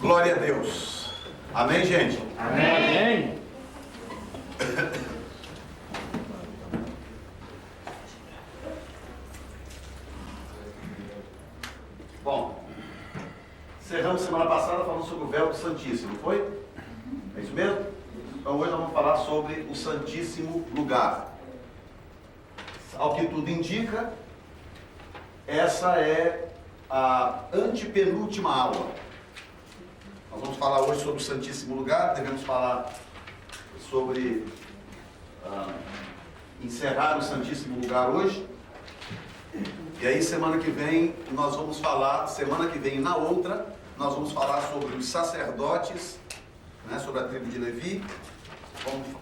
Glória a Deus. Amém, gente? Amém. Bom, encerramos semana passada falando sobre o véu do Santíssimo, foi? É isso mesmo? Então hoje nós vamos falar sobre o Santíssimo Lugar. Ao que tudo indica, essa é a antepenúltima aula. Nós vamos falar hoje sobre o Santíssimo Lugar, devemos falar sobre encerrar o Santíssimo Lugar hoje. E aí semana que vem nós vamos falar, semana que vem e na outra, nós vamos falar sobre os sacerdotes, né, sobre a tribo de Levi.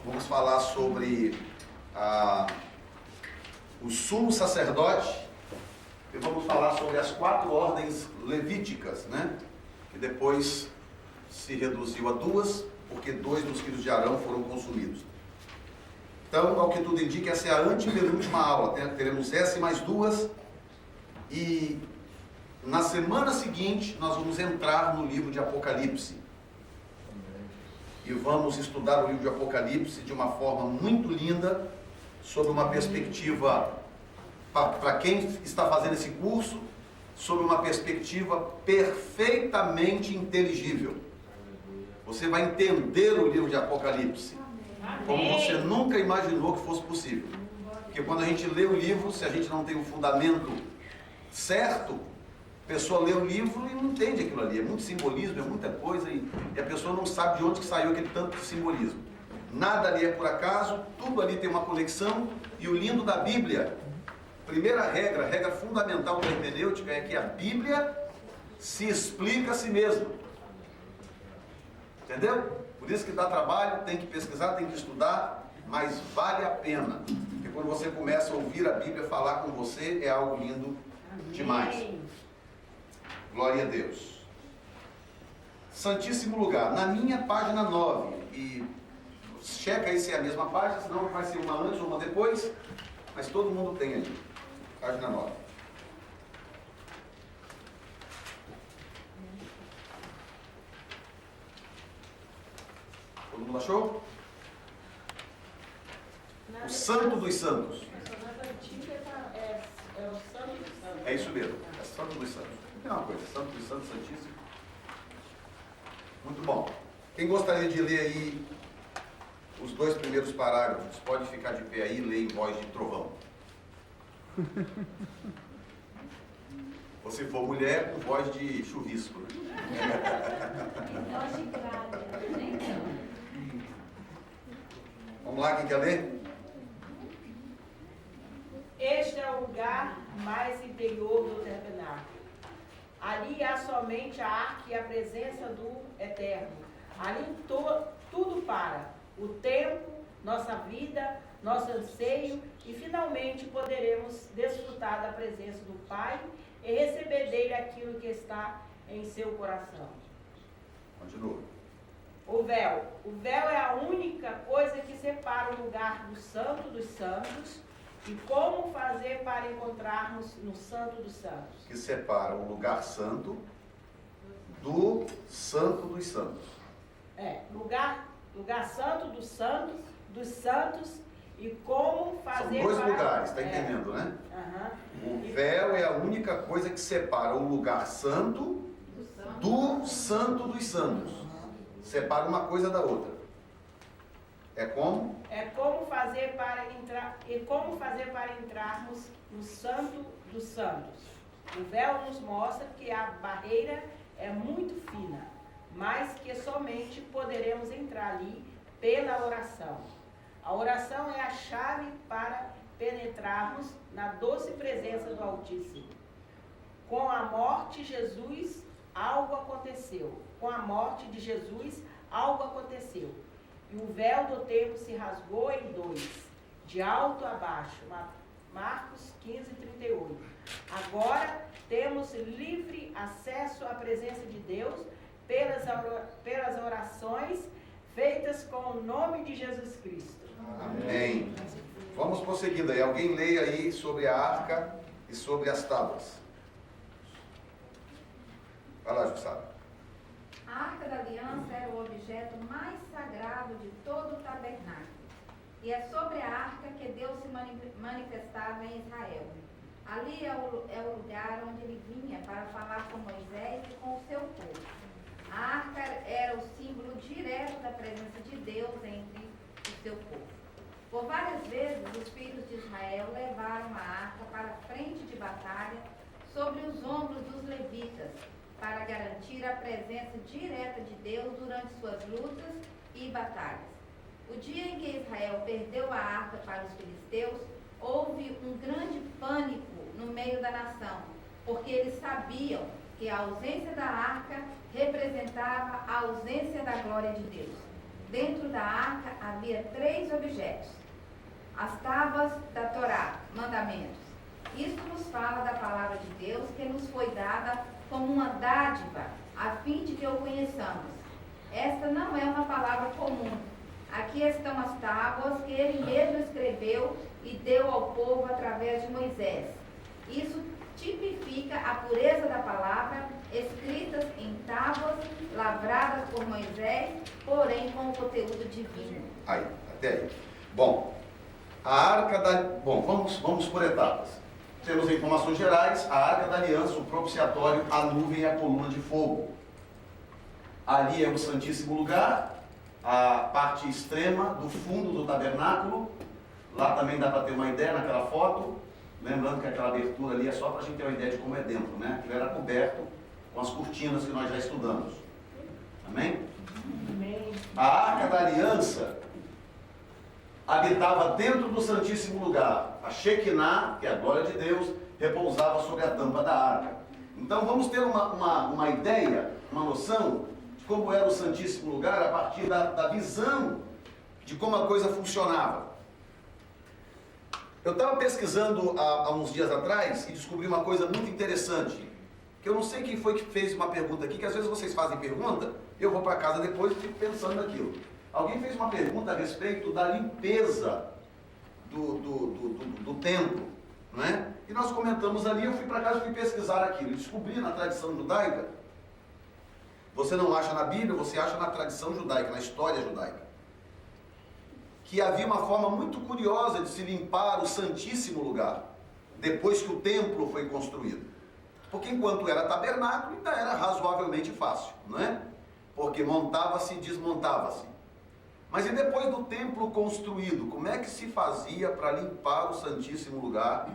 Vamos falar sobre o sumo sacerdote. E vamos falar sobre as 4 ordens levíticas, né, que depois se reduziu a 2, porque 2 dos filhos de Arão foram consumidos. Então, ao que tudo indica, essa é a antepenúltima aula. Teremos essa e mais 2. E na semana seguinte, nós vamos entrar no livro de Apocalipse. E vamos estudar o livro de Apocalipse de uma forma muito linda, sob uma perspectiva, para quem está fazendo esse curso, sob uma perspectiva perfeitamente inteligível. Você vai entender o livro de Apocalipse como você nunca imaginou que fosse possível. Porque quando a gente lê o livro, se a gente não tem um fundamento certo, a pessoa lê o livro e não entende aquilo ali. É muito simbolismo, é muita coisa, e a pessoa não sabe de onde que saiu aquele tanto de simbolismo. Nada ali é por acaso, tudo ali tem uma conexão. E o lindo da Bíblia, primeira regra fundamental da hermenêutica, é que a Bíblia se explica a si mesma. Entendeu? Por isso que dá trabalho, tem que pesquisar, tem que estudar, mas vale a pena. Porque quando você começa a ouvir a Bíblia falar com você, é algo lindo demais. Glória a Deus. Santíssimo Lugar. Na minha página 9, e checa aí se é a mesma página, senão vai ser uma antes ou uma depois, mas todo mundo tem ali. Página 9. Todo mundo achou? O Santo dos Santos. É isso mesmo, é Santo dos Santos. Tem uma coisa, Santo dos Santos, Santíssimo. Muito bom. Quem gostaria de ler aí os 2 primeiros parágrafos, pode ficar de pé aí e ler em voz de trovão. Ou se for mulher, com voz de chuvisco. Voz de grávida. Vamos lá, quem quer ler? Este é o lugar mais interior do tabernáculo. Ali há somente a arca e a presença do Eterno. Ali tudo para. O tempo, nossa vida, nosso anseio, e finalmente poderemos desfrutar da presença do Pai e receber dele aquilo que está em seu coração. Continua. O véu. O véu é a única coisa que separa o lugar do Santo dos Santos. E como fazer para encontrarmos no Santo dos Santos? Que separa o lugar santo do Santo dos Santos. Lugar santo dos santos, e como fazer. São 2 para... lugares, está entendendo, né? Uhum. O véu é a única coisa que separa o lugar santo do Santo dos Santos. Separa uma coisa da outra. É como? É como fazer para entrar, e como fazer para entrarmos no Santo dos Santos. O véu nos mostra que a barreira é muito fina, mas que somente poderemos entrar ali pela oração. A oração é a chave para penetrarmos na doce presença do Altíssimo. Com a morte de Jesus, algo aconteceu. Com a morte de Jesus, algo aconteceu. E o véu do templo se rasgou em 2, de alto a baixo. Marcos 15:38. Agora temos livre acesso à presença de Deus pelas orações feitas com o nome de Jesus Cristo. Amém. Vamos prosseguindo aí. Alguém leia aí sobre a arca e sobre as tábuas. Vai lá, Jussara. A Arca da Aliança era o objeto mais sagrado de todo o tabernáculo. E é sobre a arca que Deus se manifestava em Israel. Ali é o lugar onde ele vinha para falar com Moisés e com o seu povo. A arca era o símbolo direto da presença de Deus entre o seu povo. Por várias vezes, os filhos de Israel levaram a arca para a frente de batalha sobre os ombros dos levitas, para garantir a presença direta de Deus durante suas lutas e batalhas. O dia em que Israel perdeu a arca para os filisteus, houve um grande pânico no meio da nação, porque eles sabiam que a ausência da arca representava a ausência da glória de Deus. Dentro da arca havia 3 objetos: as tábuas da Torá, mandamentos. Isto nos fala da palavra de Deus que nos foi dada como uma dádiva, a fim de que o conheçamos. Esta não é uma palavra comum. Aqui estão as tábuas que ele mesmo escreveu e deu ao povo através de Moisés. Isso tipifica a pureza da palavra, escritas em tábuas, lavradas por Moisés, porém com o conteúdo divino. Aí, até aí. Bom, a Arca da... Bom, vamos por etapas. Temos informações gerais: a Arca da Aliança, o propiciatório, a nuvem e a coluna de fogo. Ali é o Santíssimo Lugar, a parte extrema do fundo do tabernáculo. Lá também dá para ter uma ideia naquela foto. Lembrando que aquela abertura ali é só para a gente ter uma ideia de como é dentro, né? Aquilo era coberto com as cortinas que nós já estudamos. Amém? Amém. A Arca da Aliança habitava dentro do Santíssimo Lugar. A Shekinah, que é a glória de Deus, repousava sobre a tampa da arca. Então vamos ter uma ideia, uma noção de como era o Santíssimo Lugar a partir da visão de como a coisa funcionava. Eu estava pesquisando há uns dias atrás e descobri uma coisa muito interessante, que eu não sei quem foi que fez uma pergunta aqui, que às vezes vocês fazem pergunta, eu vou para casa depois e fico pensando naquilo. Alguém fez uma pergunta a respeito da limpeza do templo, não é? E nós comentamos ali, eu fui para casa e fui pesquisar aquilo, e descobri na tradição judaica, você não acha na Bíblia, você acha na tradição judaica, na história judaica, que havia uma forma muito curiosa de se limpar o Santíssimo Lugar, depois que o templo foi construído. Porque enquanto era tabernáculo, ainda era razoavelmente fácil, não é? Porque montava-se e desmontava-se. Mas e depois do templo construído, como é que se fazia para limpar o Santíssimo Lugar,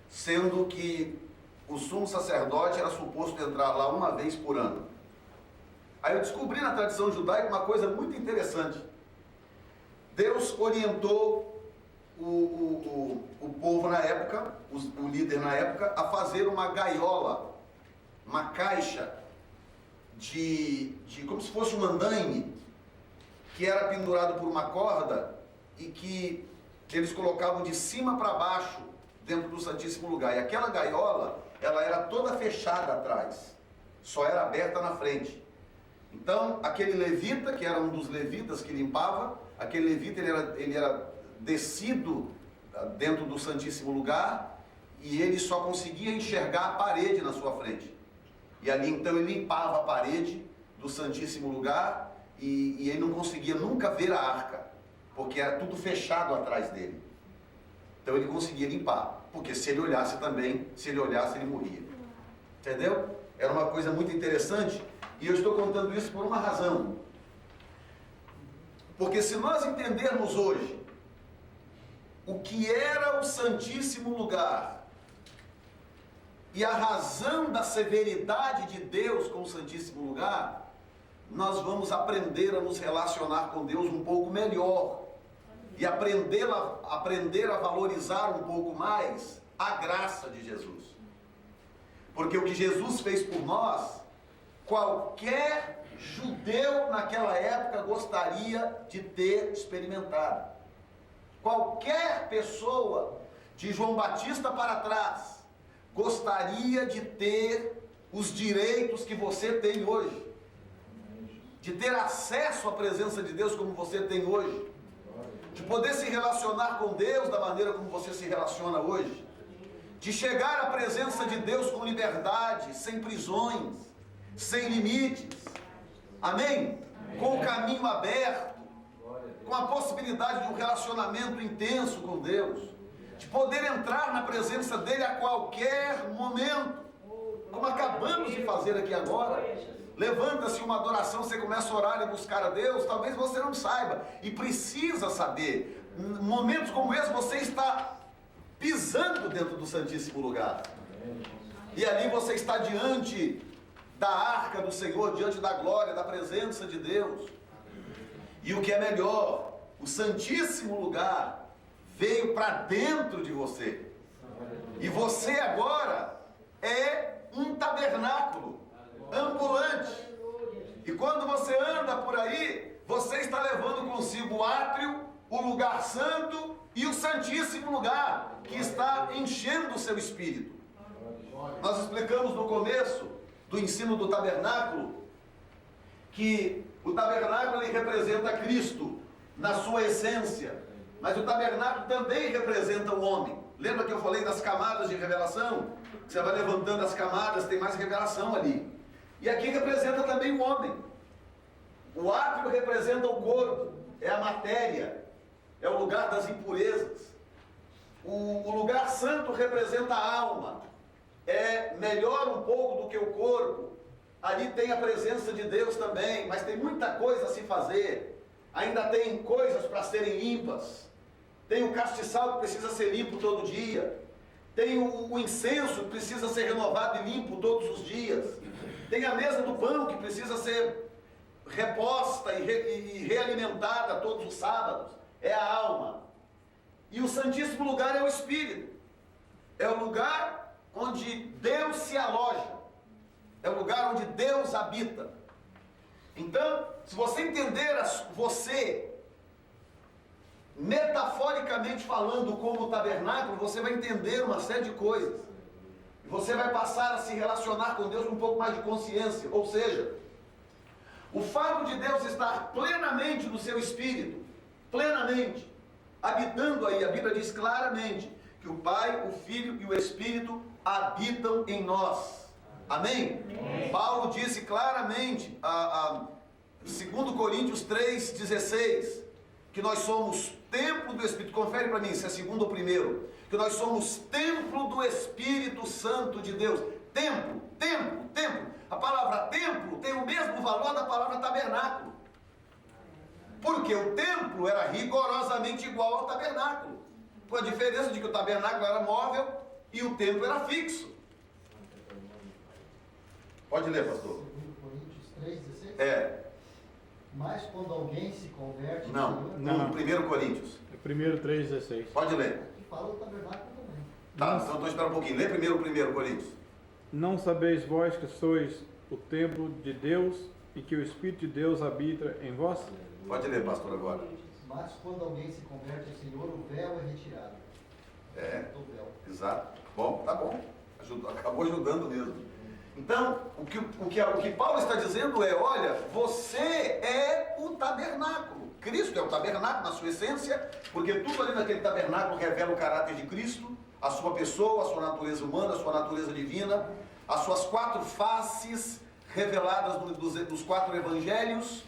sendo que o sumo sacerdote era suposto entrar lá uma vez por ano? Aí eu descobri na tradição judaica uma coisa muito interessante. Deus orientou o povo na época, o líder na época, a fazer uma gaiola, uma caixa como se fosse um andaime, que era pendurado por uma corda e que eles colocavam de cima para baixo dentro do Santíssimo Lugar. E aquela gaiola, ela era toda fechada atrás, só era aberta na frente. Então, aquele levita, que era um dos levitas que limpava, aquele levita ele era descido dentro do Santíssimo Lugar e ele só conseguia enxergar a parede na sua frente. E ali então ele limpava a parede do Santíssimo Lugar e ele não conseguia nunca ver a arca, porque era tudo fechado atrás dele. Então ele conseguia limpar, porque se ele olhasse também, ele morria. Entendeu? Era uma coisa muito interessante e eu estou contando isso por uma razão. Porque se nós entendermos hoje o que era o Santíssimo Lugar e a razão da severidade de Deus com o Santíssimo Lugar, nós vamos aprender a nos relacionar com Deus um pouco melhor e aprender a valorizar um pouco mais a graça de Jesus. Porque o que Jesus fez por nós, qualquer judeu naquela época gostaria de ter experimentado. Qualquer pessoa, de João Batista para trás, gostaria de ter os direitos que você tem hoje, de ter acesso à presença de Deus como você tem hoje, de poder se relacionar com Deus da maneira como você se relaciona hoje, de chegar à presença de Deus com liberdade, sem prisões, sem limites, amém? Com o caminho aberto, com a possibilidade de um relacionamento intenso com Deus, de poder entrar na presença dele a qualquer momento, como acabamos de fazer aqui agora. Levanta-se uma adoração, você começa a orar e buscar a Deus, talvez você não saiba, e precisa saber. Momentos como esse, você está pisando dentro do Santíssimo Lugar, e ali você está diante da arca do Senhor, diante da glória, da presença de Deus. E o que é melhor, o Santíssimo Lugar veio para dentro de você, e você agora é um tabernáculo ambulante. E quando você anda por aí, você está levando consigo o átrio, o lugar santo e o Santíssimo Lugar, que está enchendo o seu espírito. Nós explicamos no começo do ensino do tabernáculo que o tabernáculo ele representa Cristo na sua essência, mas o tabernáculo também representa o homem. Lembra que eu falei das camadas de revelação? Você vai levantando as camadas, tem mais revelação ali. E aqui representa também o homem. O átrio representa o corpo, é a matéria, é o lugar das impurezas. O lugar santo representa a alma, é melhor um pouco do que o corpo. Ali tem a presença de Deus também, mas tem muita coisa a se fazer. Ainda tem coisas para serem limpas. Tem o castiçal que precisa ser limpo todo dia. Tem o incenso que precisa ser renovado e limpo todos os dias. Tem a mesa do pão que precisa ser reposta e realimentada todos os sábados. É a alma. E o Santíssimo Lugar é o Espírito. É o lugar onde Deus se aloja. É o lugar onde Deus habita. Então, se você entender você, metaforicamente falando, como o tabernáculo, você vai entender uma série de coisas. E você vai passar a se relacionar com Deus com um pouco mais de consciência. Ou seja, o fato de Deus estar plenamente no seu espírito, plenamente, habitando aí, a Bíblia diz claramente que o Pai, o Filho e o Espírito habitam em nós. Amém? Amém. Paulo disse claramente, 2 Coríntios 3,16, que nós somos templo do Espírito. Confere para mim se é segundo ou primeiro. Que nós somos templo do Espírito Santo de Deus. Templo, templo, templo. A palavra templo tem o mesmo valor da palavra tabernáculo. Porque o templo era rigorosamente igual ao tabernáculo. Com a diferença de que o tabernáculo era móvel e o templo era fixo. Pode ler, pastor. 2 Coríntios 3,16? É. Mas quando alguém se converte... Não, no 1 Coríntios. 1 3,16. Pode ler. Aqui fala o tabernáculo também. Tá, então estou esperando um pouquinho. Lê primeiro o 1 Coríntios. Não sabeis vós que sois o templo de Deus e que o Espírito de Deus habita em vós? Pode ler, pastor, agora. Mas quando alguém se converte ao Senhor, o véu é retirado. É, O véu. exato. Bom, tá bom. Acabou ajudando mesmo. Então, o que Paulo está dizendo é, olha, você é o tabernáculo. Cristo é o tabernáculo na sua essência, porque tudo ali naquele tabernáculo revela o caráter de Cristo, a sua pessoa, a sua natureza humana, a sua natureza divina, as suas 4 faces reveladas nos 4 evangelhos,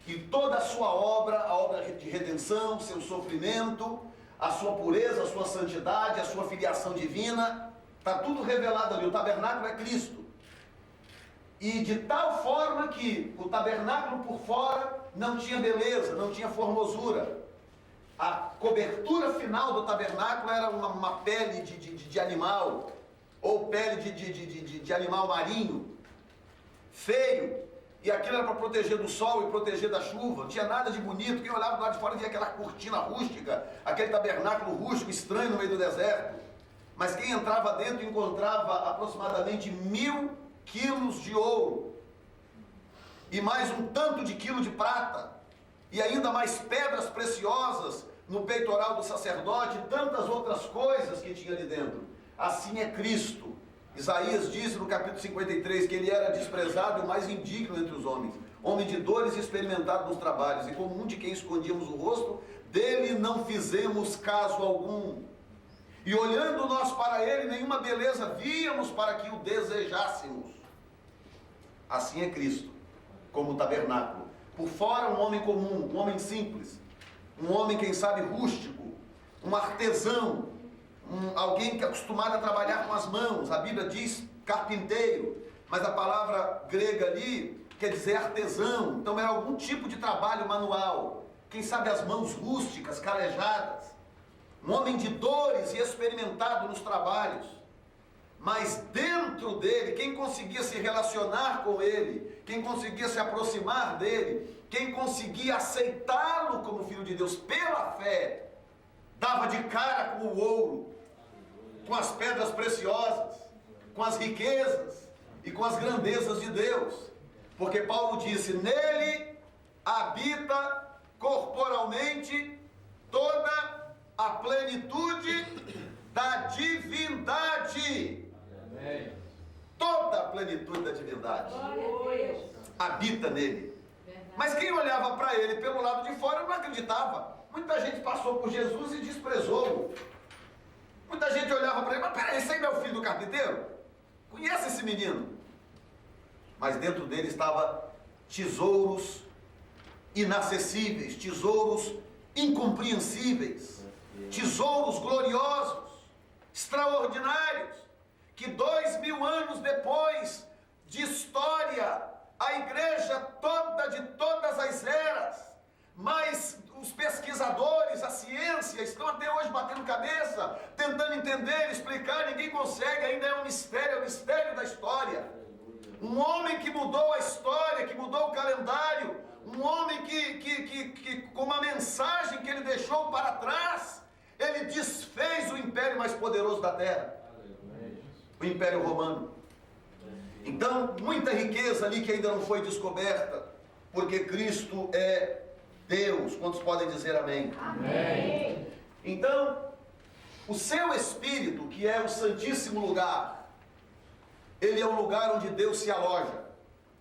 e toda a sua obra, a obra de redenção, seu sofrimento, a sua pureza, a sua santidade, a sua filiação divina, está tudo revelado ali. O tabernáculo é Cristo. E de tal forma que o tabernáculo por fora não tinha beleza, não tinha formosura. A cobertura final do tabernáculo era uma pele de animal, ou pele de animal marinho, feio. E aquilo era para proteger do sol e proteger da chuva. Não tinha nada de bonito. Quem olhava do lado de fora via aquela cortina rústica, aquele tabernáculo rústico estranho no meio do deserto. Mas quem entrava dentro encontrava aproximadamente 1000 quilos de ouro, e mais um tanto de quilo de prata, e ainda mais pedras preciosas no peitoral do sacerdote, e tantas outras coisas que tinha ali dentro. Assim é Cristo. Isaías diz no capítulo 53 que ele era desprezado e o mais indigno entre os homens, homem de dores e experimentado nos trabalhos, e como um de quem escondíamos o rosto, dele não fizemos caso algum. E olhando nós para ele, nenhuma beleza víamos para que o desejássemos. assim é Cristo, como tabernáculo. Por fora um homem comum, um homem simples, um homem, quem sabe, rústico, um artesão, alguém que é acostumado a trabalhar com as mãos. A Bíblia diz carpinteiro, mas a palavra grega ali quer dizer artesão. Então era algum tipo de trabalho manual, quem sabe as mãos rústicas, calejadas, um homem de dores e experimentado nos trabalhos. Mas dentro dele, quem conseguia se relacionar com ele, quem conseguia se aproximar dele, quem conseguia aceitá-lo como filho de Deus pela fé, dava de cara com o ouro, com as pedras preciosas, com as riquezas e com as grandezas de Deus. Porque Paulo disse: nele habita corporalmente toda a plenitude da divindade. Amém. Toda a plenitude da divindade Glória a Deus. habita nele. Mas quem olhava para ele pelo lado de fora não acreditava. Muita gente passou por Jesus e desprezou-o. Muita gente olhava para ele: mas peraí, esse aí não é o filho do carpinteiro? Conhece esse menino? Mas dentro dele estava tesouros inacessíveis, tesouros incompreensíveis, tesouros gloriosos, extraordinários, que 2000 anos depois de história, a igreja toda, de todas as eras, mas os pesquisadores, a ciência, estão até hoje batendo cabeça, tentando entender, explicar, ninguém consegue, ainda é um mistério da história. Um homem que mudou a história, que mudou o calendário, um homem que com uma mensagem que ele deixou para trás, ele desfez o império mais poderoso da terra, o Império Romano. Então, muita riqueza ali que ainda não foi descoberta, porque Cristo é Deus. Quantos podem dizer amém? Amém. Então, o seu Espírito, que é o Santíssimo Lugar, ele é o lugar onde Deus se aloja.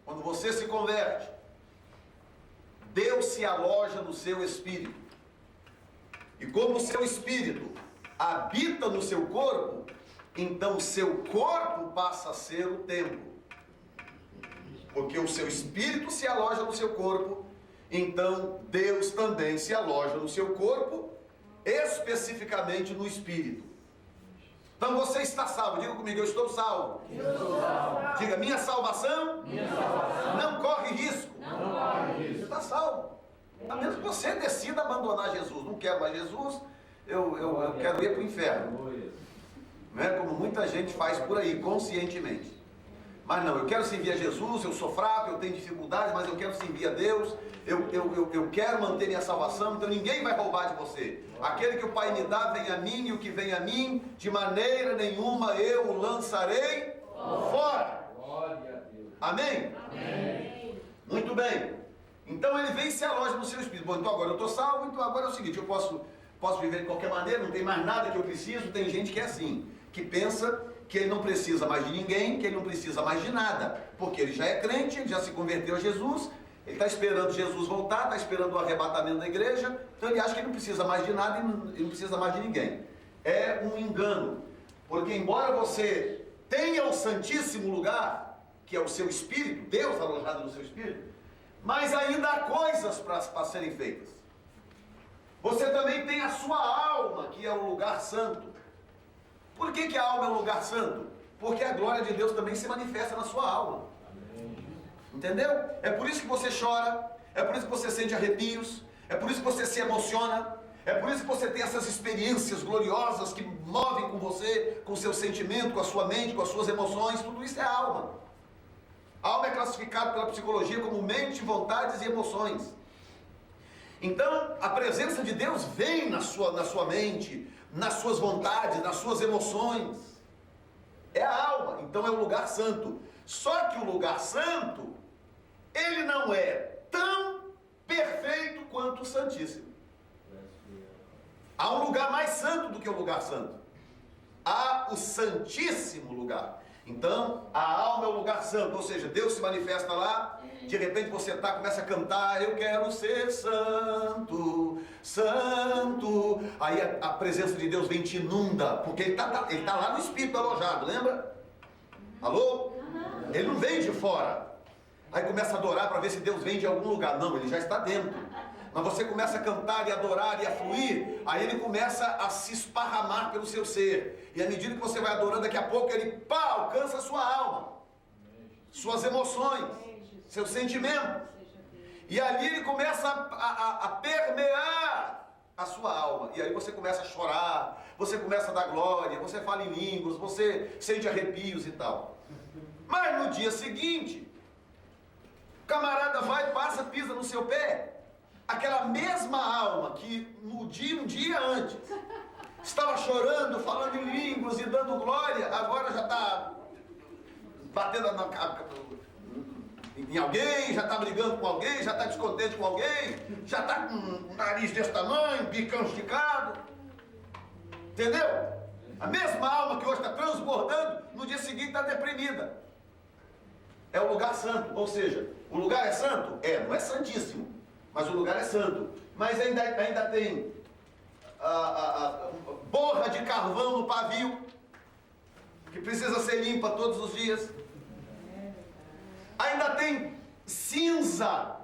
Quando você se converte, Deus se aloja no seu Espírito. E como o seu Espírito habita no seu corpo, então o seu corpo passa a ser o templo. Porque o seu Espírito se aloja no seu corpo, então Deus também se aloja no seu corpo, especificamente no Espírito. Então você está salvo. Diga comigo: eu estou salvo. Eu sou salvo. Diga: minha salvação não corre risco. Não corre Você risco. está salvo. A menos que você decida abandonar Jesus. Não quero mais Jesus, eu quero ir para o inferno. Não é como muita gente faz por aí, conscientemente. Mas não, eu quero servir a Jesus, eu sou fraco, eu tenho dificuldades, mas eu quero servir a Deus, eu quero manter minha salvação, então ninguém vai roubar de você. Aquele que o Pai me dá vem a mim, e o que vem a mim, de maneira nenhuma eu o lançarei fora. Glória a Deus. Amém? Amém. Muito bem. Então ele vem e se aloja no seu espírito. Bom, então agora eu estou salvo, então agora é o seguinte: eu posso viver de qualquer maneira, não tem mais nada que eu preciso. Tem gente que é assim, que pensa que ele não precisa mais de ninguém, que ele não precisa mais de nada, porque ele já é crente, ele já se converteu a Jesus, ele está esperando Jesus voltar, está esperando o arrebatamento da igreja, então ele acha que ele não precisa mais de nada e não precisa mais de ninguém. É um engano, porque embora você tenha o Santíssimo Lugar, que é o seu Espírito, Deus alojado no seu Espírito, mas ainda há coisas para serem feitas. Você também tem a sua alma, que é o lugar santo. Por que a alma é um lugar santo? Porque a glória de Deus também se manifesta na sua alma. Entendeu? É por isso que você chora, é por isso que você sente arrepios, é por isso que você se emociona, é por isso que você tem essas experiências gloriosas que movem com você, com o seu sentimento, com a sua mente, com as suas emoções. Tudo isso é alma. A alma é classificada pela psicologia como mente, vontades e emoções. Então, a presença de Deus vem na sua mente, nas suas vontades, nas suas emoções. É a alma, então é o lugar santo. Só que o lugar santo, ele não é tão perfeito quanto o Santíssimo. Há um lugar mais santo do que o lugar santo. Há o Santíssimo Lugar. Então, a alma é o lugar santo, ou seja, Deus se manifesta lá, de repente você começa a cantar: eu quero ser santo, santo. Aí a presença de Deus vem e te inunda, porque ele tá lá no Espírito alojado, lembra? Alô? Ele não vem de fora, Aí começa a adorar para ver se Deus vem de algum lugar. Não, ele já está dentro. Mas você começa a cantar e adorar e a fluir, aí ele começa a se esparramar pelo seu ser. E à medida que você vai adorando, daqui a pouco ele, pá, alcança a sua alma, suas emoções, seus sentimentos. E ali ele começa a permear a sua alma. E aí você começa a chorar, você começa a dar glória, você fala em línguas, você sente arrepios e tal. Mas no dia seguinte, o camarada vai, passa, pisa no seu pé. Aquela mesma alma que um dia antes estava chorando, falando em línguas e dando glória, agora já está batendo em alguém, já está brigando com alguém, já está descontente com alguém, já está com um nariz desse tamanho, bicão esticado. Entendeu? A mesma alma que hoje está transbordando, no dia seguinte está deprimida. É o lugar santo, ou seja, o lugar é santo? Não é santíssimo. Mas o lugar é santo. Mas ainda tem borra de carvão no pavio, que precisa ser limpa todos os dias. Ainda tem cinza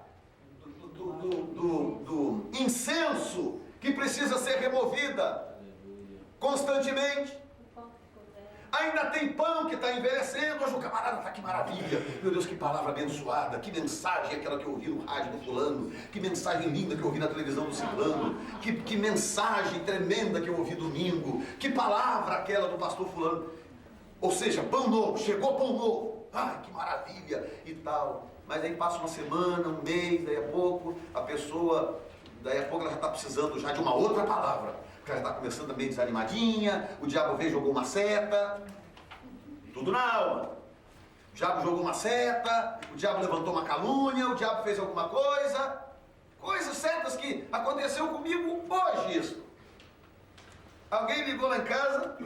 do incenso, que precisa ser removida constantemente. Ainda tem pão que está envelhecendo. Hoje o camarada está, que maravilha. Meu Deus, que palavra abençoada. Que mensagem aquela que eu ouvi no rádio do fulano. Que mensagem linda que eu ouvi na televisão do ciclano. Que mensagem tremenda que eu ouvi domingo. Que palavra aquela do pastor fulano. Ou seja, pão novo. Chegou pão novo. Ai, que maravilha e tal. Mas aí passa uma semana, um mês, daí a pouco ela já está precisando já de uma outra palavra. Porque ela está começando também desanimadinha, o diabo veio e jogou uma seta, tudo na alma. O diabo jogou uma seta, o diabo levantou uma calúnia, o diabo fez alguma coisa, coisas certas que aconteceu comigo hoje isso. Alguém ligou lá em casa,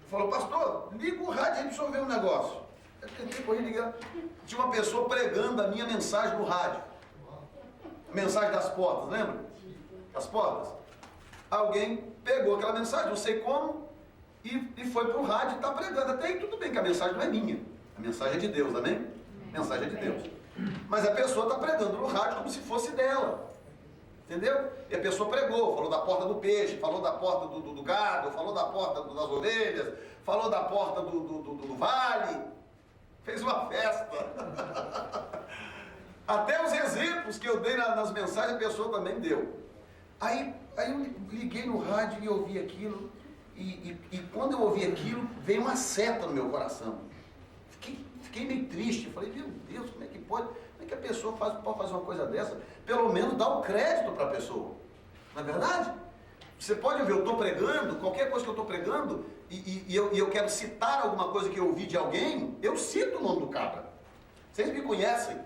falou, pastor, liga o rádio aí para o senhor ver um negócio. Eu tentei correr ligar. Tinha uma pessoa pregando a minha mensagem no rádio. A mensagem das portas, lembra? Das portas. Alguém pegou aquela mensagem, não sei como, e foi para o rádio e está pregando. Até aí tudo bem, que a mensagem não é minha. A mensagem é de Deus, amém? A mensagem é de Deus. Mas a pessoa está pregando no rádio como se fosse dela. Entendeu? E a pessoa pregou, falou da porta do peixe, falou da porta do gado, falou da porta das ovelhas, falou da porta do vale. Fez uma festa. Até os exemplos que eu dei nas mensagens, a pessoa também deu. Aí eu liguei no rádio e ouvi aquilo, e quando eu ouvi aquilo, veio uma seta no meu coração. Fiquei meio triste, eu falei, meu Deus, como é que pode? Como é que a pessoa pode fazer uma coisa dessa? Pelo menos dá o crédito para a pessoa. Não é verdade? Você pode ver, eu estou pregando, qualquer coisa que eu estou pregando, e eu quero citar alguma coisa que eu ouvi de alguém, eu cito o nome do cabra. Vocês me conhecem.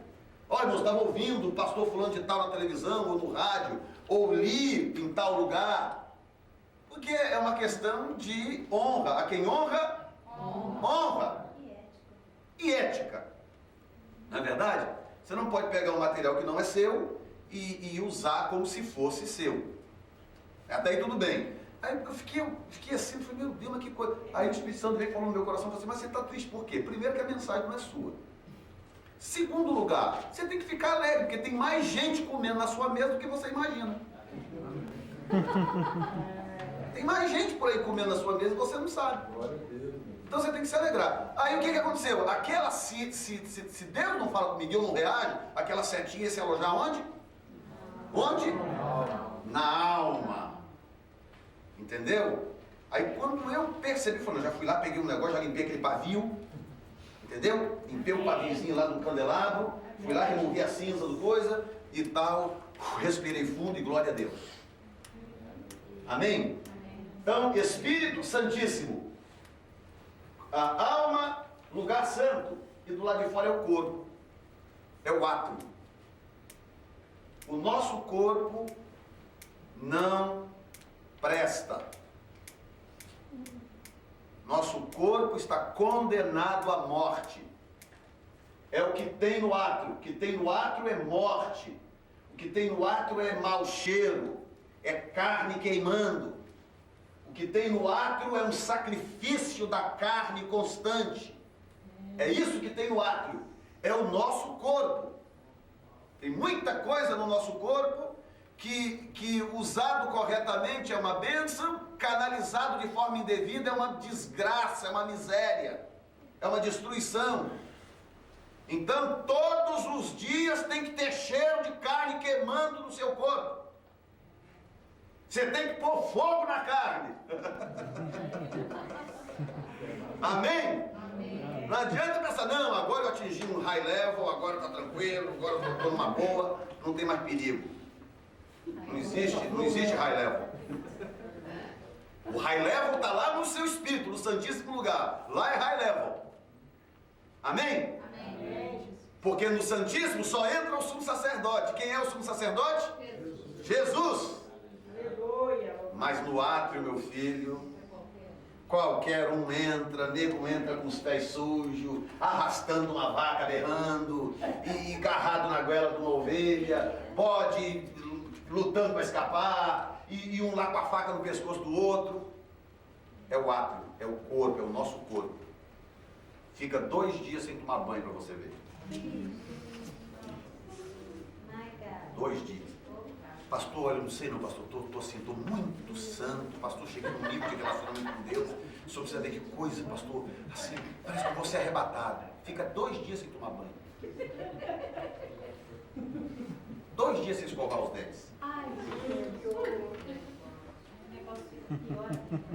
Olha, eu estava ouvindo o pastor fulano de tal na televisão ou no rádio, ou li em tal lugar. Porque é uma questão de honra. A quem honra? Honra. E ética. Não é verdade? Você não pode pegar um material que não é seu e usar como se fosse seu. Até aí tudo bem. Aí eu fiquei assim, falei, meu Deus, mas que coisa. Aí o Espírito Santo veio e falou no meu coração, falou assim, mas você está triste por quê? Primeiro que a mensagem não é sua. Segundo lugar, você tem que ficar alegre, porque tem mais gente comendo na sua mesa do que você imagina. Tem mais gente por aí comendo na sua mesa e você não sabe. Então você tem que se alegrar. Aí o que aconteceu? Aquela, se Deus não fala comigo e eu não reajo, aquela setinha ia se alojar onde? Onde? Na alma. Entendeu? Aí quando eu percebi, falei, já fui lá, peguei um negócio, já limpei aquele pavio. Entendeu? Limpei um paviozinho lá no candelabro, fui lá, removi a cinza do coisa e tal, respirei fundo e glória a Deus. Amém? Então, Espírito Santíssimo, a alma, lugar santo, e do lado de fora é o corpo, é o átrio. O nosso corpo não presta. Nosso corpo está condenado à morte. É o que tem no átrio. O que tem no átrio é morte. O que tem no átrio é mau cheiro. É carne queimando. O que tem no átrio é um sacrifício da carne constante. É isso que tem no átrio. é o nosso corpo. Tem muita coisa no nosso corpo que usado corretamente é uma bênção, canalizado de forma indevida é uma desgraça, é uma miséria, é uma destruição. Então todos os dias tem que ter cheiro de carne queimando no seu corpo. Você tem que pôr fogo na carne. Amém? Amém? Não adianta pensar, não, agora eu atingi um high level, agora está tranquilo, agora eu estou numa boa, não tem mais perigo. Não existe high level. O high level está lá no seu espírito, no santíssimo lugar. Lá é high level. Amém? Amém. Porque no santíssimo só entra o sumo sacerdote. Quem é o sumo sacerdote? Jesus. Aleluia. Mas no átrio, meu filho, qualquer um entra, nego entra com os pés sujos, arrastando uma vaca, berrando, e agarrado na goela de uma ovelha, bode lutando para escapar, e um lá com a faca no pescoço do outro. É o átrio, é o corpo, é o nosso corpo. Fica 2 dias sem tomar banho para você ver. 2 dias. Pastor, olha, eu não sei não, pastor, estou assim, estou muito santo, pastor, cheguei num nível de relacionamento com Deus, o senhor precisa ver que coisa, pastor, assim, parece que eu vou ser arrebatado. Fica 2 dias sem tomar banho. 2 dias sem escovar os dentes. Ai, Jesus.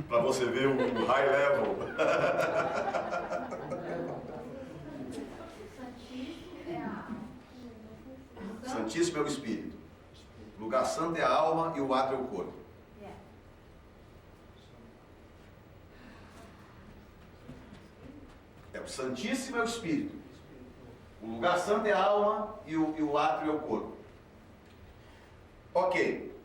Para você ver o high level. Santíssimo é a alma. Santíssimo é o Espírito. O lugar santo é a alma e o átrio é o corpo. É, o Santíssimo é o Espírito. O lugar santo é a alma e o átrio é o corpo. Ok.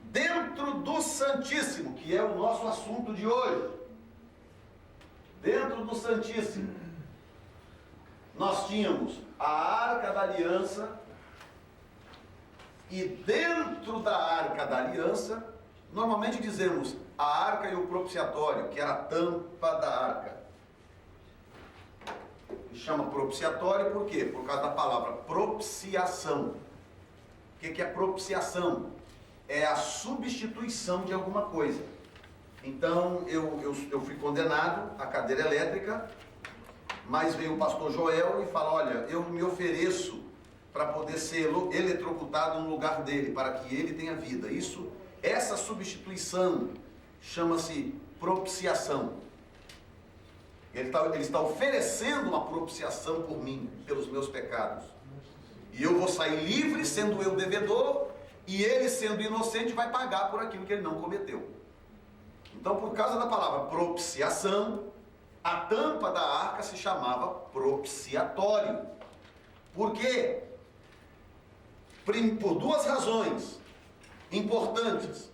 Dentro do Santíssimo, que é o nosso assunto de hoje, dentro do Santíssimo, nós tínhamos a Arca da Aliança, e dentro da Arca da Aliança, normalmente dizemos a Arca e o propiciatório, que era a tampa da Arca. Chama propiciatório por quê? Por causa da palavra propiciação. O que é propiciação? É a substituição de alguma coisa. Então eu fui condenado à cadeira elétrica, mas veio o pastor Joel e fala: olha, eu me ofereço para poder ser eletrocutado no lugar dele, para que ele tenha vida. Essa substituição chama-se propiciação. Ele está oferecendo uma propiciação por mim, pelos meus pecados. E eu vou sair livre, sendo eu devedor, e ele, sendo inocente, vai pagar por aquilo que ele não cometeu. Então, por causa da palavra propiciação, a tampa da arca se chamava propiciatório. Por quê? Por 2 razões importantes.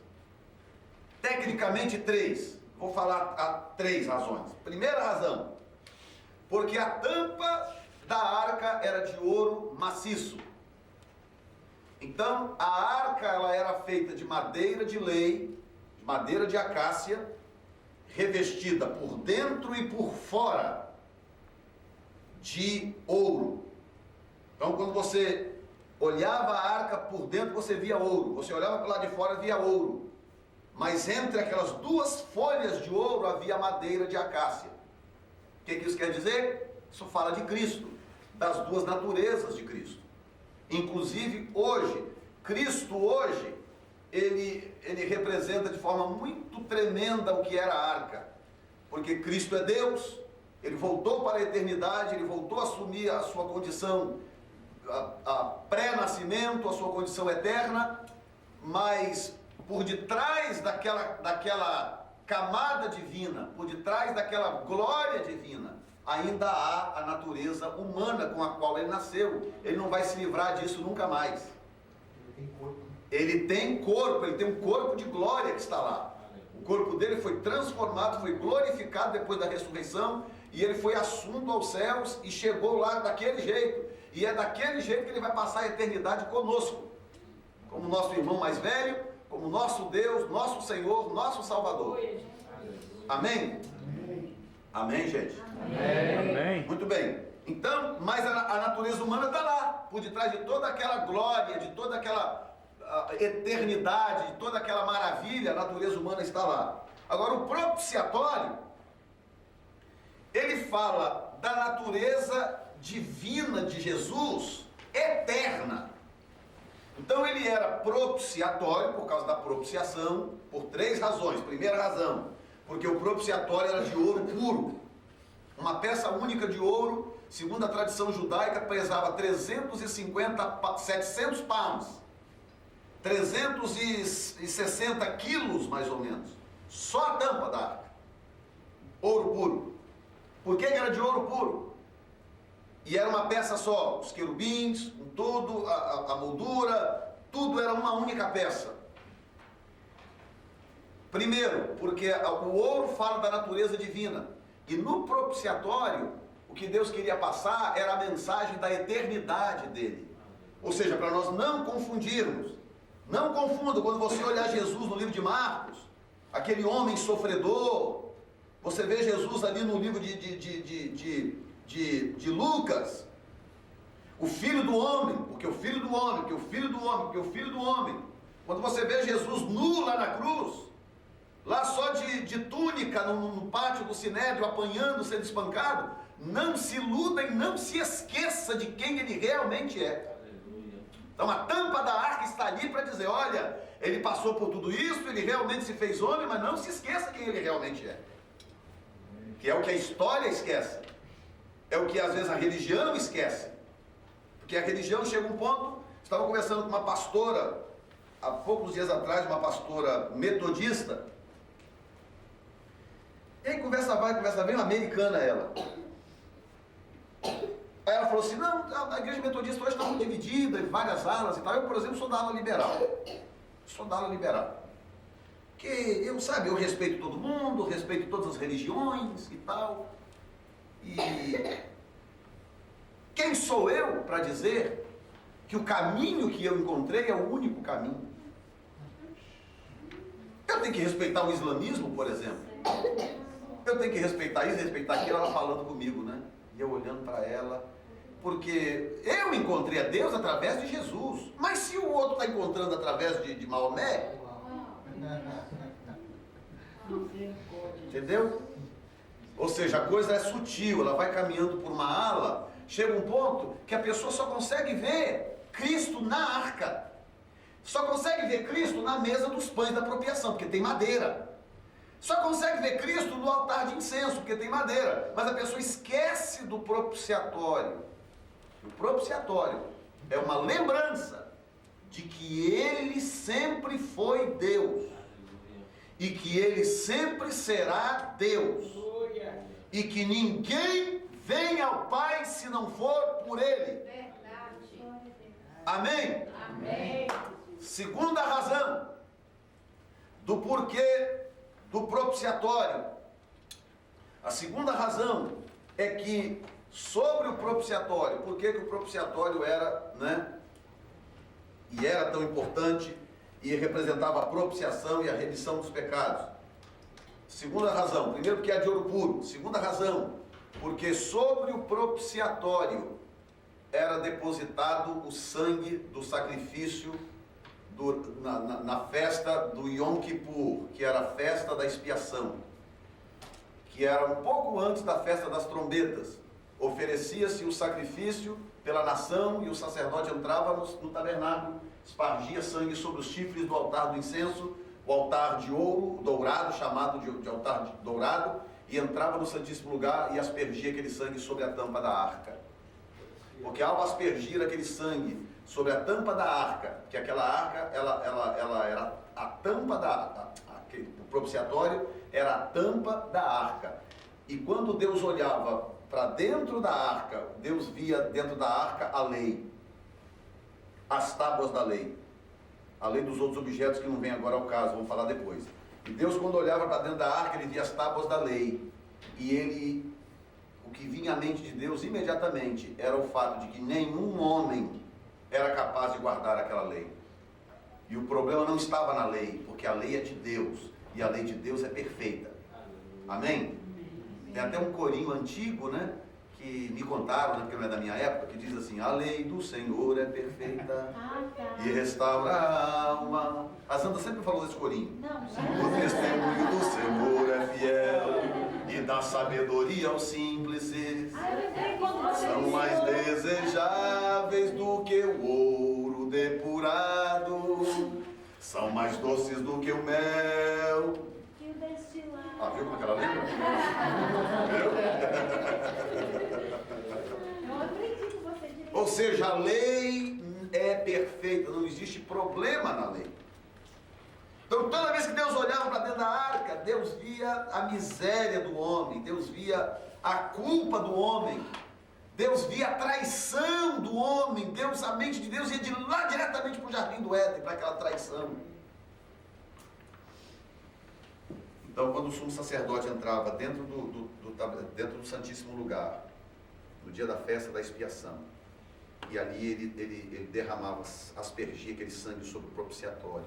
Tecnicamente 3. Vou falar 3 razões. Primeira razão, porque a tampa da arca era de ouro maciço. Então a arca ela era feita de madeira de lei, madeira de acácia, revestida por dentro e por fora de ouro. Então quando você olhava a arca por dentro, você via ouro. Você olhava para lá de fora, via ouro. Mas entre aquelas 2 folhas de ouro havia madeira de acácia. O que isso quer dizer? Isso fala de Cristo, das 2 naturezas de Cristo. Inclusive hoje, Cristo hoje, ele representa de forma muito tremenda o que era a arca. Porque Cristo é Deus, ele voltou para a eternidade, ele voltou a assumir a sua condição a pré-nascimento, a sua condição eterna, mas por detrás daquela camada divina, por detrás daquela glória divina, ainda há a natureza humana com a qual ele nasceu. Ele não vai se livrar disso nunca mais. Ele tem corpo. Ele tem corpo, ele tem um corpo de glória que está lá. O corpo dele foi transformado, foi glorificado depois da ressurreição, e ele foi assunto aos céus e chegou lá daquele jeito. E é daquele jeito que ele vai passar a eternidade conosco, como nosso irmão mais velho, como nosso Deus, nosso Senhor, nosso Salvador. Amém? Amém, gente? Amém. Muito bem. Então, mas a natureza humana está lá, por detrás de toda aquela glória, de toda aquela eternidade, de toda aquela maravilha, a natureza humana está lá. Agora, o propiciatório, ele fala da natureza divina de Jesus, eterna. Então, ele era propiciatório por causa da propiciação, por 3 razões. Primeira razão, porque o propiciatório era de ouro puro, uma peça única de ouro, segundo a tradição judaica, pesava 700 pounds, 360 quilos mais ou menos, só a tampa da arca, ouro puro. Por que era de ouro puro? E era uma peça só, os querubins, tudo, a moldura, tudo era uma única peça. Primeiro, porque o ouro fala da natureza divina, e no propiciatório, o que Deus queria passar era a mensagem da eternidade dele. Ou seja, para nós não confundirmos. Não confunda, quando você olhar Jesus no livro de Marcos, aquele homem sofredor, você vê Jesus ali no livro de Lucas, o filho do homem, porque o filho do homem, porque o filho do homem, porque o filho do homem. Quando você vê Jesus nu lá na cruz, lá só de túnica no pátio do Sinédrio, apanhando, sendo espancado, não se iluda e não se esqueça de quem ele realmente é. Então a tampa da arca está ali para dizer, olha, ele passou por tudo isso, ele realmente se fez homem, mas não se esqueça quem ele realmente é. Que é o que a história esquece. É o que às vezes a religião esquece. Porque a religião chega a um ponto, estava conversando com uma pastora, há poucos dias atrás, uma pastora metodista, e aí conversa vai, conversa vem, uma americana ela. Aí ela falou assim, não, a igreja metodista hoje está muito dividida em várias alas e tal. Eu, por exemplo, sou da ala liberal. Sou da ala liberal. Que eu respeito todo mundo, respeito todas as religiões e tal. E quem sou eu para dizer que o caminho que eu encontrei é o único caminho? Eu tenho que respeitar o islamismo, por exemplo. Eu tenho que respeitar isso, respeitar aquilo, ela falando comigo, né? E eu olhando para ela, porque eu encontrei a Deus através de Jesus. Mas se o outro está encontrando através de Maomé, entendeu? Ou seja, a coisa é sutil, ela vai caminhando por uma ala, chega um ponto que a pessoa só consegue ver Cristo na arca. Só consegue ver Cristo na mesa dos pães da apropriação, porque tem madeira. Só consegue ver Cristo no altar de incenso, porque tem madeira. Mas a pessoa esquece do propiciatório. O propiciatório é uma lembrança de que Ele sempre foi Deus. E que Ele sempre será Deus. E que ninguém vem ao Pai se não for por Ele. Verdade. Amém? Amém. Segunda razão do porquê do propiciatório. A segunda razão é que sobre o propiciatório, por que o propiciatório era, né? E era tão importante e representava a propiciação e a remissão dos pecados. Segunda razão, primeiro porque é de ouro puro. Segunda razão, porque sobre o propiciatório era depositado o sangue do sacrifício na festa do Yom Kippur, que era a festa da expiação, que era um pouco antes da festa das trombetas. Oferecia-se o sacrifício pela nação e o sacerdote entrava no tabernáculo, espargia sangue sobre os chifres do altar do incenso, o altar de ouro dourado, chamado de altar dourado, e entrava no Santíssimo Lugar e aspergia aquele sangue sobre a tampa da arca. Porque ao aspergir aquele sangue sobre a tampa da arca, que aquela arca, ela era a tampa o propiciatório era a tampa da arca. E quando Deus olhava para dentro da arca, Deus via dentro da arca a lei, as tábuas da lei, além dos outros objetos que não vem agora ao caso, vamos falar depois. E Deus, quando olhava para dentro da arca, ele via as tábuas da lei, e o que vinha à mente de Deus imediatamente era o fato de que nenhum homem era capaz de guardar aquela lei. E o problema não estava na lei, porque a lei é de Deus, e a lei de Deus é perfeita. Amém? Tem até um corinho antigo, né? que me contaram, né, porque não é da minha época, que diz assim: a lei do Senhor é perfeita e restaura a alma. A Santa sempre falou desse corinho. O testemunho do Senhor é fiel e dá sabedoria aos simples. São mais desejáveis do que o ouro depurado, são mais doces do que o mel. Ah, viu como é que ela lembra? Eu aprendi com você direito. Ou seja, a lei é perfeita, não existe problema na lei. Então, toda vez que Deus olhava para dentro da arca, Deus via a miséria do homem, Deus via a culpa do homem, Deus via a traição do homem. A mente de Deus ia de lá diretamente para o jardim do Éden, para aquela traição. Então, quando o sumo sacerdote entrava dentro do Santíssimo Lugar, no dia da festa da expiação, e ali ele derramava, aspergia aquele sangue sobre o propiciatório,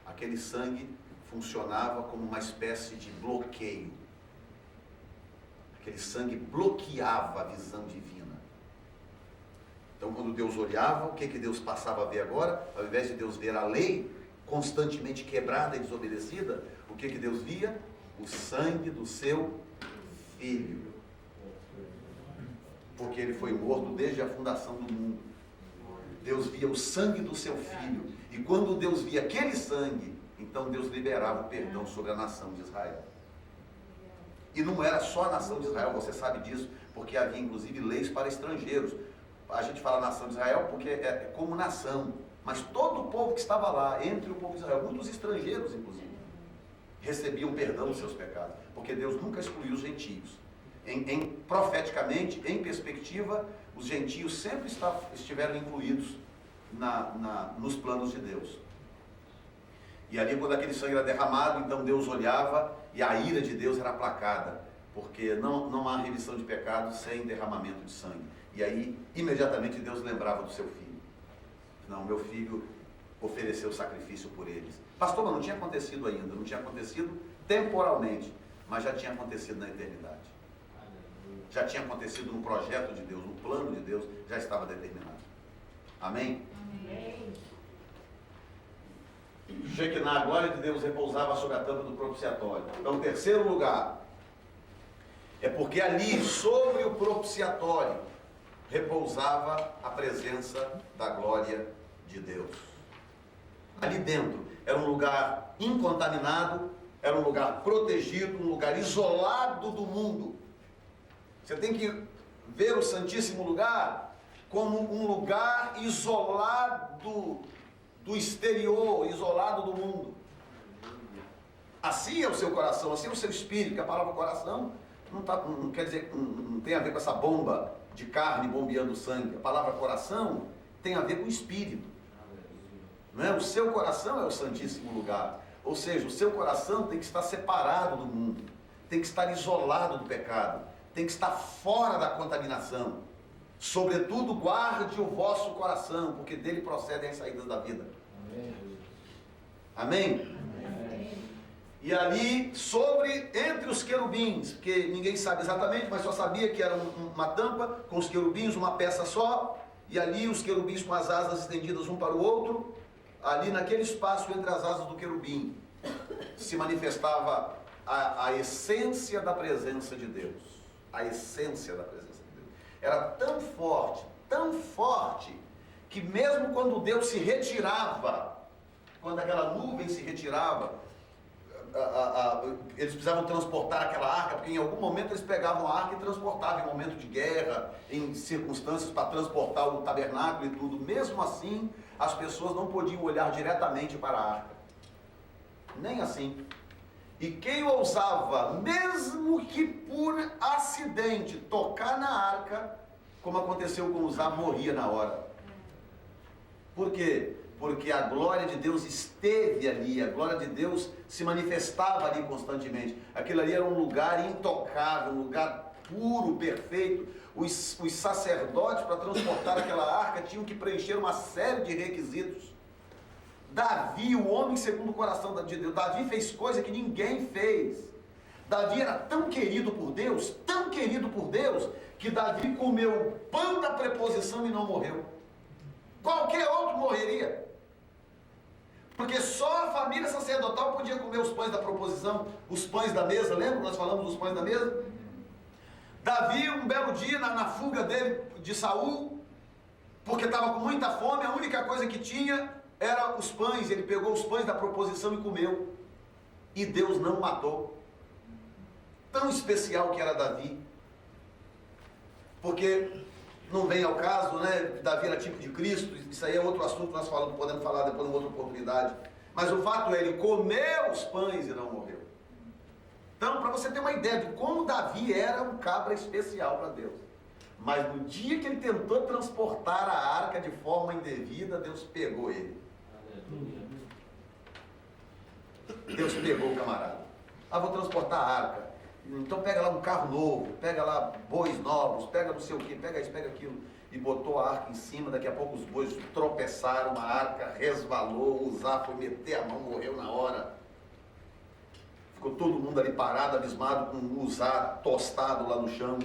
aquele sangue funcionava como uma espécie de bloqueio. Aquele sangue bloqueava a visão divina. Então, quando Deus olhava, o que Deus passava a ver agora? Ao invés de Deus ver a lei constantemente quebrada e desobedecida, o que Deus via? O sangue do seu Filho. Porque ele foi morto desde a fundação do mundo. Deus via o sangue do seu Filho. E quando Deus via aquele sangue, então Deus liberava o perdão sobre a nação de Israel. E não era só a nação de Israel, você sabe disso, porque havia inclusive leis para estrangeiros. A gente fala nação de Israel porque é como nação, mas todo o povo que estava lá, entre o povo de Israel, muitos estrangeiros inclusive, recebiam perdão dos seus pecados, porque Deus nunca excluiu os gentios. Profeticamente, em perspectiva, os gentios sempre estiveram incluídos nos planos de Deus. E ali, quando aquele sangue era derramado, então Deus olhava e a ira de Deus era aplacada, porque não há remissão de pecados sem derramamento de sangue. E aí, imediatamente, Deus lembrava do seu filho. Não, meu filho ofereceu sacrifício por eles. Pastor, mas não tinha acontecido ainda, não tinha acontecido temporalmente, mas já tinha acontecido na eternidade. Já tinha acontecido no projeto de Deus, no plano de Deus, já estava determinado. Amém? Amém. Shekinah, a glória de Deus repousava sobre a tampa do propiciatório. Então, o terceiro lugar é porque ali, sobre o propiciatório, repousava a presença da glória de Deus. Ali dentro era um lugar incontaminado, era um lugar protegido, um lugar isolado do mundo. Você tem que ver o Santíssimo Lugar como um lugar isolado do exterior, isolado do mundo. Assim é o seu coração, assim é o seu espírito, que a palavra coração não quer dizer, não tem a ver com essa bomba de carne bombeando sangue. A palavra coração tem a ver com o espírito. Não é? O seu coração é o Santíssimo Lugar. Ou seja, o seu coração tem que estar separado do mundo, tem que estar isolado do pecado, tem que estar fora da contaminação. Sobretudo, guarde o vosso coração, porque dele procedem as saídas da vida. Amém? Amém. E ali, entre os querubins, que ninguém sabe exatamente, mas só sabia que era uma tampa com os querubins, uma peça só, e ali os querubins com as asas estendidas um para o outro, ali naquele espaço entre as asas do querubim, se manifestava a essência da presença de Deus. A essência da presença de Deus. Era tão forte, que mesmo quando Deus se retirava, quando aquela nuvem se retirava, eles precisavam transportar aquela arca, porque em algum momento eles pegavam a arca e transportavam, em momento de guerra, em circunstâncias para transportar o tabernáculo e tudo. Mesmo assim, as pessoas não podiam olhar diretamente para a arca. Nem assim. E quem ousava, mesmo que por acidente, tocar na arca, como aconteceu com Uzá, morria na hora. Por quê? Porque a glória de Deus esteve ali, a glória de Deus se manifestava ali constantemente. Aquilo ali era um lugar intocável, um lugar puro, perfeito. Os sacerdotes, para transportar aquela arca, tinham que preencher uma série de requisitos. Davi, o homem segundo o coração de Deus, Davi fez coisa que ninguém fez. Davi era tão querido por Deus, que Davi comeu o pão da preposição e não morreu. Qualquer outro morreria. Porque só a família sacerdotal podia comer os pães da proposição, os pães da mesa. Lembra que nós falamos dos pães da mesa? Davi, um belo dia, na fuga dele de Saul, porque estava com muita fome, a única coisa que tinha era os pães. Ele pegou os pães da proposição e comeu. E Deus não o matou. Tão especial que era Davi. Porque não vem ao caso, né? Davi era tipo de Cristo. Isso aí é outro assunto, nós podemos falar depois em outra oportunidade. Mas o fato é, ele comeu os pães e não morreu. Então, para você ter uma ideia de como Davi era um cabra especial para Deus. Mas no dia que ele tentou transportar a arca de forma indevida, Deus pegou ele. Aleluia. Deus pegou o camarada. Ah, vou transportar a arca. Então pega lá um carro novo, pega lá bois novos, pega não sei o que, pega isso, pega aquilo. E botou a arca em cima, daqui a pouco os bois tropeçaram, a arca resvalou, o Uzá foi meter a mão, morreu na hora. Ficou todo mundo ali parado, abismado, com o Uzá tostado lá no chão.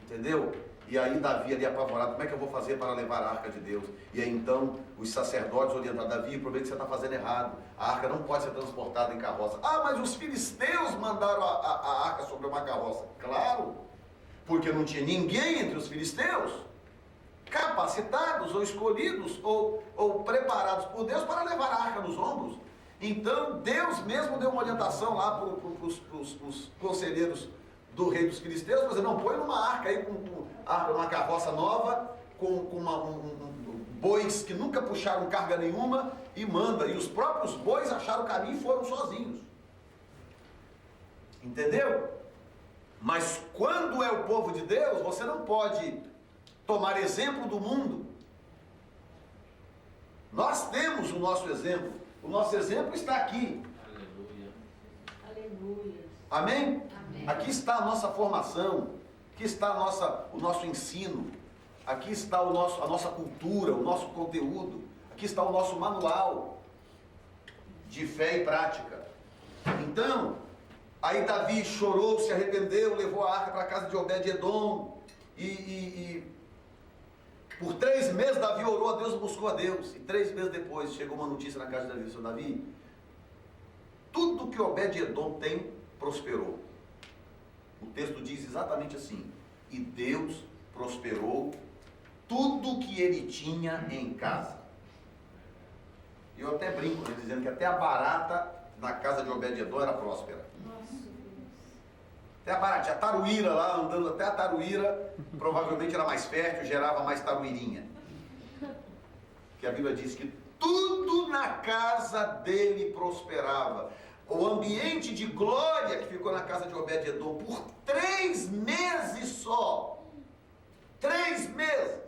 Entendeu? E aí Davi ali apavorado, como é que eu vou fazer para levar a arca de Deus? E aí então os sacerdotes orientaram Davi, o problema é que você está fazendo errado. A arca não pode ser transportada em carroça. Ah, mas os filisteus mandaram a arca sobre uma carroça. Claro, porque não tinha ninguém entre os filisteus capacitados ou escolhidos ou preparados por Deus para levar a arca nos ombros. Então Deus mesmo deu uma orientação lá para os conselheiros do rei dos filisteus, mas não põe numa arca aí, uma carroça nova, com bois que nunca puxaram carga nenhuma, e manda. E os próprios bois acharam o caminho e foram sozinhos. Entendeu? Mas quando é o povo de Deus, você não pode tomar exemplo do mundo. Nós temos o nosso exemplo. O nosso exemplo está aqui. Aleluia. Aleluia. Amém? Amém. Aqui está a nossa formação, aqui está o nosso ensino, aqui está a nossa cultura, o nosso conteúdo, aqui está o nosso manual de fé e prática. Então, aí Davi chorou, se arrependeu, levou a arca para a casa de Obed-Edom e por 3 meses Davi orou a Deus, buscou a Deus, e 3 meses depois chegou uma notícia na casa de Davi: seu Davi, tudo que Obed-Edom tem prosperou. O texto diz exatamente assim: e Deus prosperou tudo que ele tinha em casa. E eu até brinco, né, dizendo que até a barata na casa de Obed-Edom era próspera. Até a baratinha, a taruíra lá, andando até a taruíra, provavelmente era mais fértil, gerava mais taruirinha. Que a Bíblia diz que tudo na casa dele prosperava. O ambiente de glória que ficou na casa de Obed-Edom por 3 meses só. 3 meses.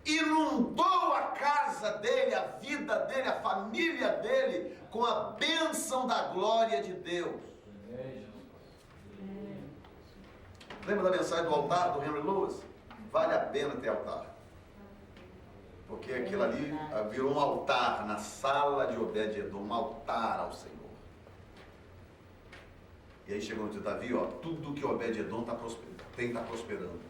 Inundou a casa dele, a vida dele, a família dele, com a bênção da glória de Deus. Lembra da mensagem do altar do Henry Lewis? Vale a pena ter altar. Porque aquilo ali virou um altar na sala de Obed-Edom, um altar ao Senhor. E aí chegou de Davi, ó, tudo que Obed-Edom está prosperando.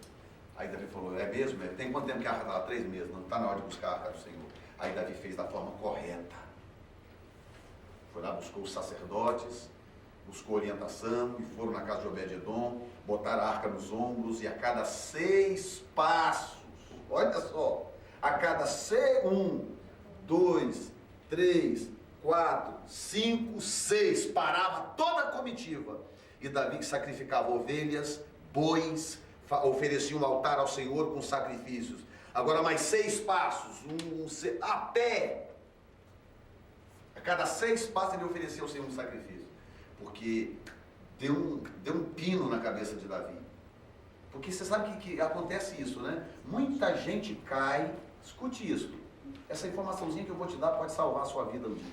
Aí Davi falou: é mesmo? Tem quanto tempo que a arca está lá? 3 meses. Não está na hora de buscar a arca do Senhor. Aí Davi fez da forma correta. Foi lá, buscou os sacerdotes, buscou orientação, e foram na casa de Obed-Edom, botaram a arca nos ombros, e a cada 6 passos, olha só, a cada 1, 2, 3, 4, 5, 6, parava toda a comitiva. E Davi, que sacrificava ovelhas, bois, oferecia um altar ao Senhor com sacrifícios. Agora mais 6 passos, a pé. A cada 6 passos ele oferecia ao Senhor um sacrifício. Porque deu um pino na cabeça de Davi. Porque você sabe que acontece isso, né? Muita gente cai, escute isso. Essa informaçãozinha que eu vou te dar pode salvar a sua vida um dia.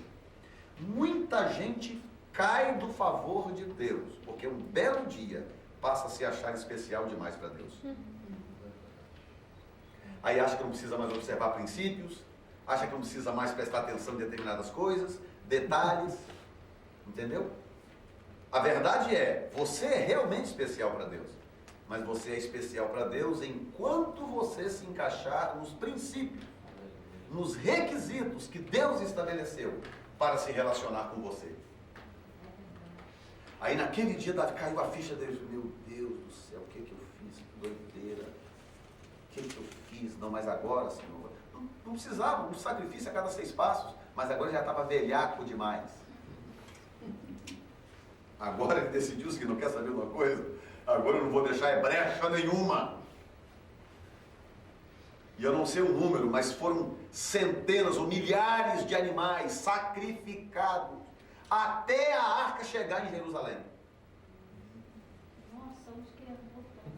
Muita gente cai do favor de Deus, porque um belo dia passa a se achar especial demais para Deus. Aí acha que não precisa mais observar princípios, acha que não precisa mais prestar atenção em determinadas coisas, detalhes, entendeu? A verdade é, você é realmente especial para Deus. Mas você é especial para Deus enquanto você se encaixar nos princípios, nos requisitos que Deus estabeleceu para se relacionar com você. Aí naquele dia caiu a ficha deles. Meu Deus do céu, o que eu fiz? Que doideira. O que eu fiz? Não, mas agora, Senhor. Não precisava um sacrifício a cada 6 passos. Mas agora já estava velhaco demais. Agora ele decidiu que não quer saber de uma coisa. Agora eu não vou deixar brecha nenhuma. E eu não sei o número, mas foram centenas ou milhares de animais sacrificados até a arca chegar em Jerusalém. Nossa, onde que ia voltar?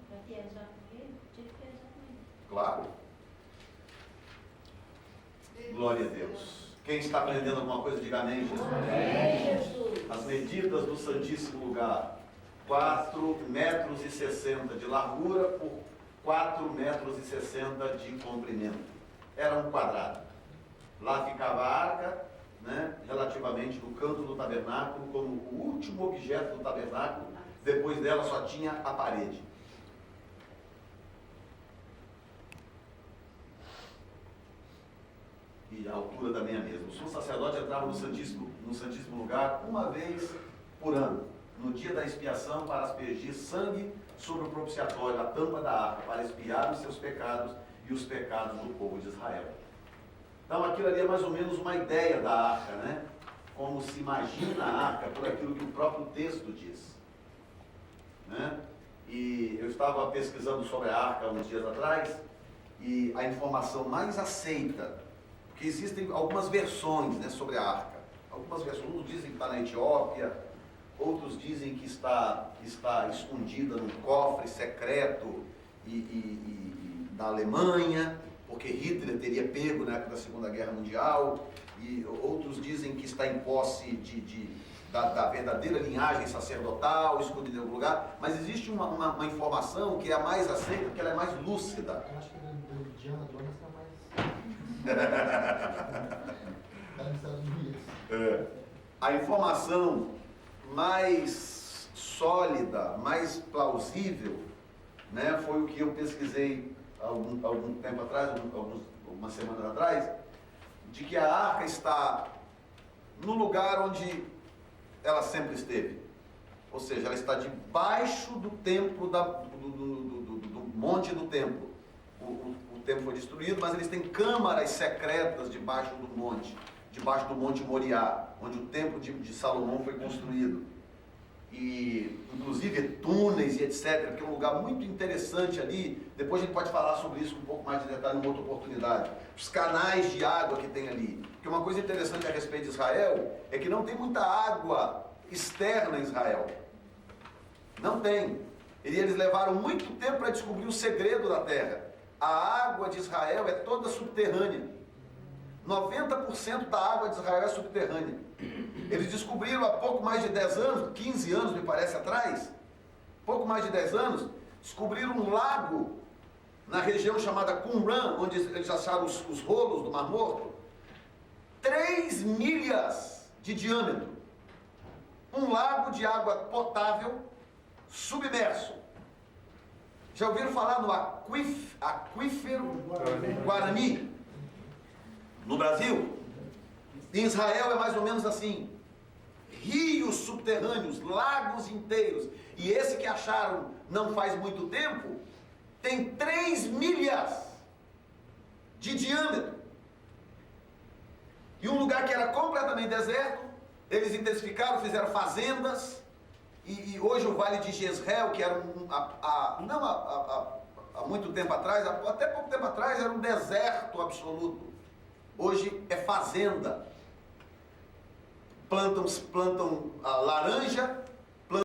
Para viajar com ele? Tinha que viajar com ele. Claro. Glória a Deus. Quem está aprendendo alguma coisa, diga amém, Jesus. Amém, Jesus. As medidas do Santíssimo Lugar: 4,60 metros de largura por 4,60 metros de comprimento. Era um quadrado. Lá ficava a arca, né, relativamente no canto do tabernáculo, como o último objeto do tabernáculo. Depois dela só tinha a parede. E a altura também é a mesma. O sumo sacerdote entrava no Santíssimo Lugar uma vez por ano, no dia da expiação, para aspergir sangue sobre o propiciatório, a tampa da arca, para expiar os seus pecados e os pecados do povo de Israel. Então aquilo ali é mais ou menos uma ideia da arca, né? Como se imagina a arca por aquilo que o próprio texto diz, né? E eu estava pesquisando sobre a arca uns dias atrás, e a informação mais aceita, porque existem algumas versões, né, sobre a arca. Algumas versões, uns dizem que está na Etiópia, outros dizem que está escondida num cofre secreto da Alemanha, porque Hitler teria pego na época da Segunda Guerra Mundial, e outros dizem que está em posse da verdadeira linhagem sacerdotal, escondida em algum lugar, mas existe uma informação que é a mais aceita, porque ela é mais lúcida. Eu acho que do Indiana Jones está mais... Está nos Estados Unidos. A informação mais sólida, mais plausível, né, foi o que eu pesquisei algum tempo atrás, algumas semanas atrás, de que a arca está no lugar onde ela sempre esteve. Ou seja, ela está debaixo do templo, do monte do templo. O templo foi destruído, mas eles têm câmaras secretas debaixo do Monte Moriá, onde o templo de Salomão foi construído. E inclusive túneis e etc, porque é um lugar muito interessante ali. Depois a gente pode falar sobre isso com um pouco mais de detalhe numa outra oportunidade. Os canais de água que tem ali. Porque uma coisa interessante a respeito de Israel é que não tem muita água externa em Israel. Não tem. E eles levaram muito tempo para descobrir o segredo da terra. A água de Israel é toda subterrânea. 90% da água de Israel é subterrânea. Eles descobriram há pouco mais de 10 anos, 15 anos me parece atrás, pouco mais de 10 anos, descobriram um lago na região chamada Qumran, onde eles acharam os rolos do Mar Morto, 3 milhas de diâmetro. Um lago de água potável submerso. Já ouviram falar no aquífero Guarani? No Brasil? Em Israel é mais ou menos assim. Rios subterrâneos, lagos inteiros. E esse que acharam não faz muito tempo, tem 3 milhas de diâmetro. E um lugar que era completamente deserto, eles intensificaram, fizeram fazendas. E hoje o Vale de Jezreel, que era há muito tempo atrás, até pouco tempo atrás, era um deserto absoluto. Hoje é fazenda. Plantam a laranja,